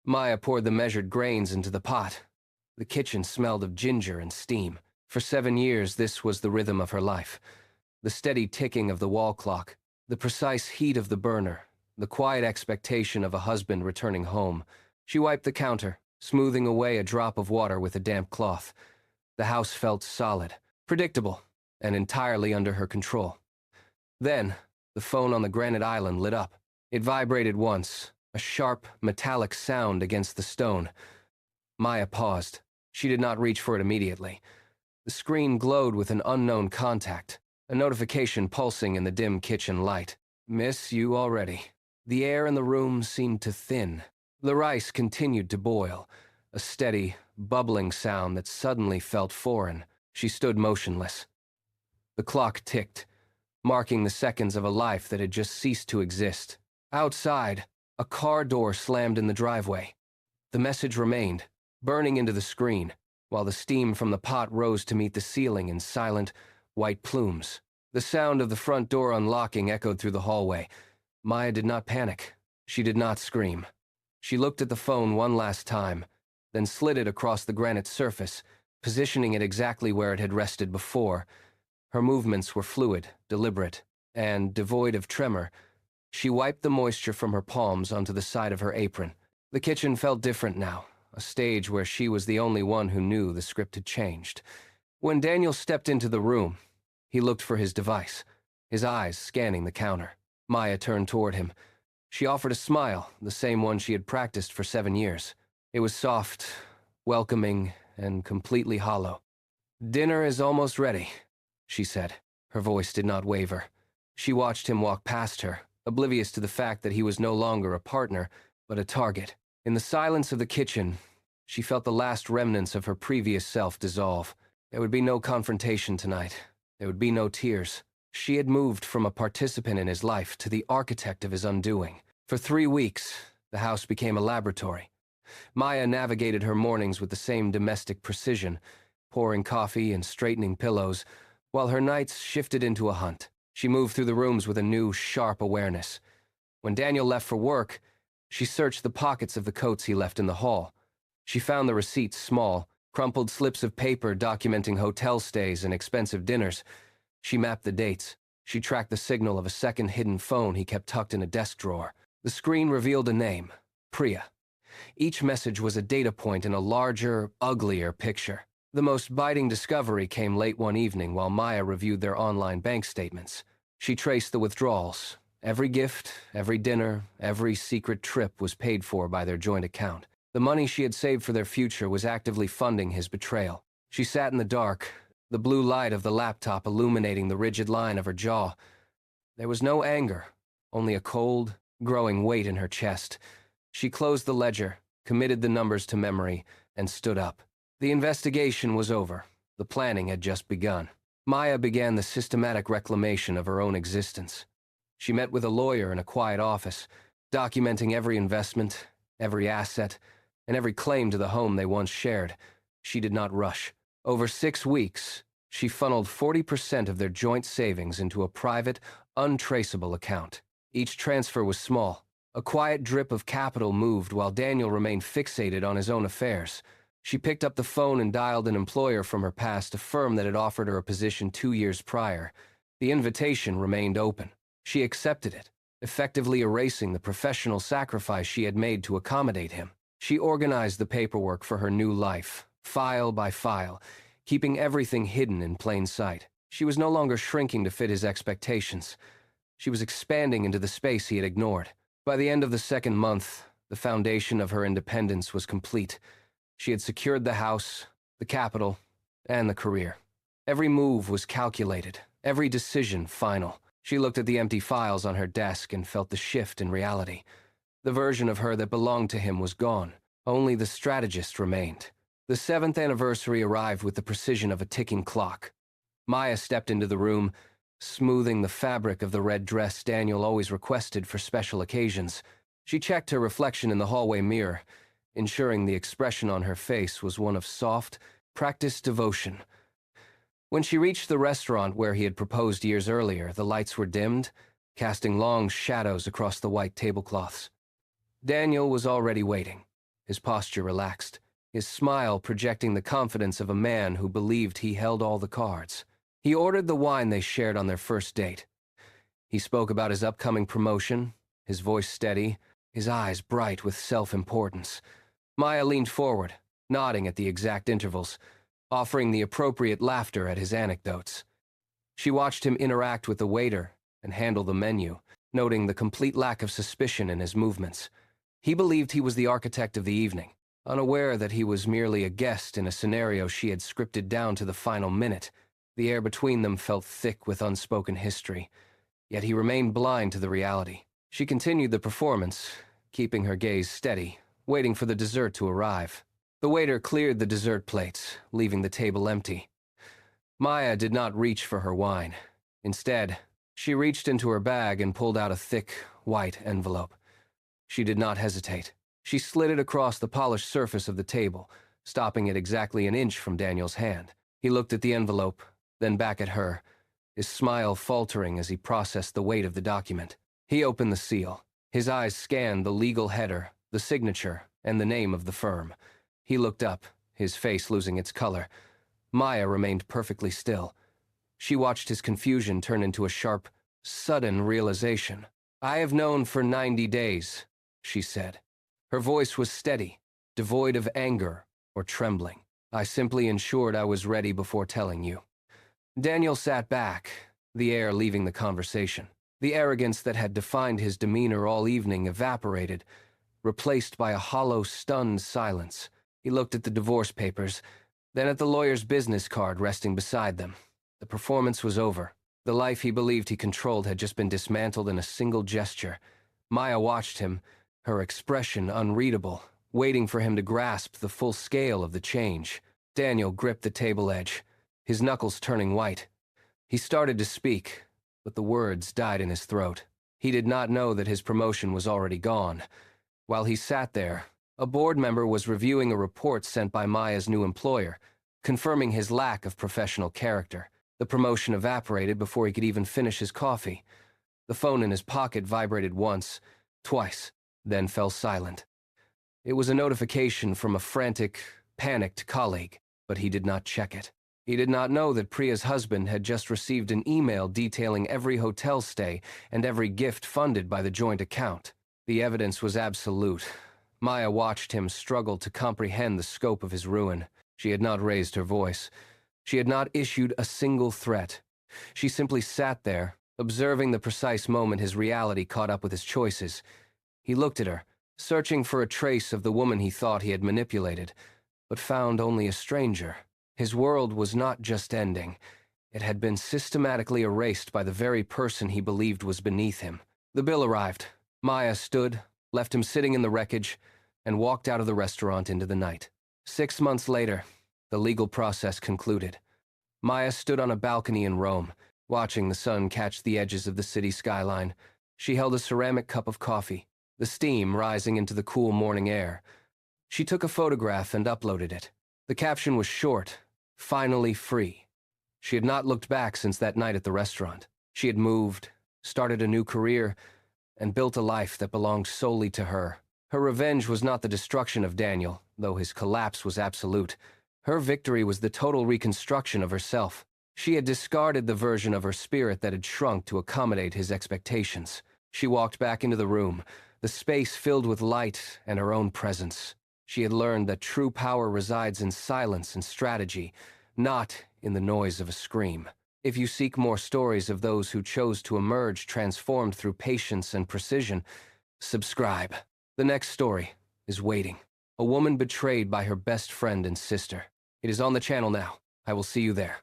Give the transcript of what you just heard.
Maya poured the measured grains into the pot. The kitchen smelled of ginger and steam. For 7 years, this was the rhythm of her life. The steady ticking of the wall clock, the precise heat of the burner, the quiet expectation of a husband returning home. She wiped the counter, smoothing away a drop of water with a damp cloth. The house felt solid, predictable, and entirely under her control. Then, the phone on the granite island lit up. It vibrated once, a sharp, metallic sound against the stone. Maya paused. She did not reach for it immediately. The screen glowed with an unknown contact, a notification pulsing in the dim kitchen light. "Miss you already." The air in the room seemed to thin. The rice continued to boil, a steady, bubbling sound that suddenly felt foreign. She stood motionless. The clock ticked, marking the seconds of a life that had just ceased to exist. Outside, a car door slammed in the driveway. The message remained, burning into the screen, while the steam from the pot rose to meet the ceiling in silent, white plumes. The sound of the front door unlocking echoed through the hallway. Maya did not panic. She did not scream. She looked at the phone one last time, then slid it across the granite surface, positioning it exactly where it had rested before. Her movements were fluid, deliberate, and devoid of tremor. She wiped the moisture from her palms onto the side of her apron. The kitchen felt different now, a stage where she was the only one who knew the script had changed. When Daniel stepped into the room, he looked for his device, his eyes scanning the counter. Maya turned toward him. She offered a smile, the same one she had practiced for 7 years. It was soft, welcoming, and completely hollow. "Dinner is almost ready," she said. Her voice did not waver. She watched him walk past her, oblivious to the fact that he was no longer a partner, but a target. In the silence of the kitchen, she felt the last remnants of her previous self dissolve. There would be no confrontation tonight. There would be no tears. She had moved from a participant in his life to the architect of his undoing. For 3 weeks, the house became a laboratory. Maya navigated her mornings with the same domestic precision, pouring coffee and straightening pillows, while her nights shifted into a hunt. She moved through the rooms with a new, sharp awareness. When Daniel left for work, she searched the pockets of the coats he left in the hall. She found the receipts small, crumpled slips of paper documenting hotel stays and expensive dinners. She mapped the dates. She tracked the signal of a second hidden phone he kept tucked in a desk drawer. The screen revealed a name, Priya. Each message was a data point in a larger, uglier picture. The most biting discovery came late one evening while Maya reviewed their online bank statements. She traced the withdrawals. Every gift, every dinner, every secret trip was paid for by their joint account. The money she had saved for their future was actively funding his betrayal. She sat in the dark, the blue light of the laptop illuminating the rigid line of her jaw. There was no anger, only a cold, growing weight in her chest. She closed the ledger, committed the numbers to memory, and stood up. The investigation was over. The planning had just begun. Maya began the systematic reclamation of her own existence. She met with a lawyer in a quiet office, documenting every investment, every asset, and every claim to the home they once shared. She did not rush. Over 6 weeks, she funneled 40% of their joint savings into a private, untraceable account. Each transfer was small. A quiet drip of capital moved while Daniel remained fixated on his own affairs. She picked up the phone and dialed an employer from her past, a firm that had offered her a position 2 years prior. The invitation remained open. She accepted it, effectively erasing the professional sacrifice she had made to accommodate him. She organized the paperwork for her new life, file by file, keeping everything hidden in plain sight. She was no longer shrinking to fit his expectations. She was expanding into the space he had ignored. By the end of the 2nd month, the foundation of her independence was complete. She had secured the house, the capital, and the career. Every move was calculated, every decision final. She looked at the empty files on her desk and felt the shift in reality. The version of her that belonged to him was gone. Only the strategist remained. The 7th anniversary arrived with the precision of a ticking clock. Maya stepped into the room, smoothing the fabric of the red dress Daniel always requested for special occasions. She checked her reflection in the hallway mirror, ensuring the expression on her face was one of soft, practiced devotion. When she reached the restaurant where he had proposed years earlier, the lights were dimmed, casting long shadows across the white tablecloths. Daniel was already waiting. his posture relaxed, his smile projecting the confidence of a man who believed he held all the cards. He ordered the wine they shared on their first date. He spoke about his upcoming promotion, his voice steady, his eyes bright with self-importance. Maya leaned forward, nodding at the exact intervals, offering the appropriate laughter at his anecdotes. She watched him interact with the waiter and handle the menu, noting the complete lack of suspicion in his movements. He believed he was the architect of the evening, unaware that he was merely a guest in a scenario she had scripted down to the final minute. The air between them felt thick with unspoken history, yet he remained blind to the reality. She continued the performance, keeping her gaze steady, waiting for the dessert to arrive. The waiter cleared the dessert plates, leaving the table empty. Maya did not reach for her wine. Instead, she reached into her bag and pulled out a thick, white envelope. She did not hesitate. She slid it across the polished surface of the table, stopping it exactly an inch from Daniel's hand. He looked at the envelope, then back at her, his smile faltering as he processed the weight of the document. He opened the seal. His eyes scanned the legal header, the signature, and the name of the firm. He looked up, his face losing its color. Maya remained perfectly still. She watched his confusion turn into a sharp, sudden realization. "I have known for 90 days, she said. Her voice was steady, devoid of anger or trembling. "I simply ensured I was ready before telling you." Daniel sat back, the air leaving the conversation. The arrogance that had defined his demeanor all evening evaporated, replaced by a hollow, stunned silence. He looked at the divorce papers, then at the lawyer's business card resting beside them. The performance was over. The life he believed he controlled had just been dismantled in a single gesture. Maya watched him, her expression unreadable, waiting for him to grasp the full scale of the change. Daniel gripped the table edge, his knuckles turning white. He started to speak, but the words died in his throat. He did not know that his promotion was already gone. While he sat there, a board member was reviewing a report sent by Maya's new employer, confirming his lack of professional character. The promotion evaporated before he could even finish his coffee. The phone in his pocket vibrated once, twice, then fell silent. It was a notification from a frantic, panicked colleague, but he did not check it. He did not know that Priya's husband had just received an email detailing every hotel stay and every gift funded by the joint account. The evidence was absolute. Maya watched him struggle to comprehend the scope of his ruin. She had not raised her voice. She had not issued a single threat. She simply sat there, observing the precise moment his reality caught up with his choices. He looked at her, searching for a trace of the woman he thought he had manipulated, but found only a stranger. His world was not just ending. It had been systematically erased by the very person he believed was beneath him. The bill arrived. Maya stood, left him sitting in the wreckage, and walked out of the restaurant into the night. 6 months later, the legal process concluded. Maya stood on a balcony in Rome, watching the sun catch the edges of the city skyline. She held a ceramic cup of coffee, the steam rising into the cool morning air. She took a photograph and uploaded it. The caption was short, "Finally free." She had not looked back since that night at the restaurant. She had moved, started a new career, and built a life that belonged solely to her. Her revenge was not the destruction of Daniel, though his collapse was absolute. Her victory was the total reconstruction of herself. She had discarded the version of her spirit that had shrunk to accommodate his expectations. She walked back into the room, the space filled with light and her own presence. She had learned that true power resides in silence and strategy, not in the noise of a scream. If you seek more stories of those who chose to emerge transformed through patience and precision, subscribe. The next story is waiting. A woman betrayed by her best friend and sister. It is on the channel now. I will see you there.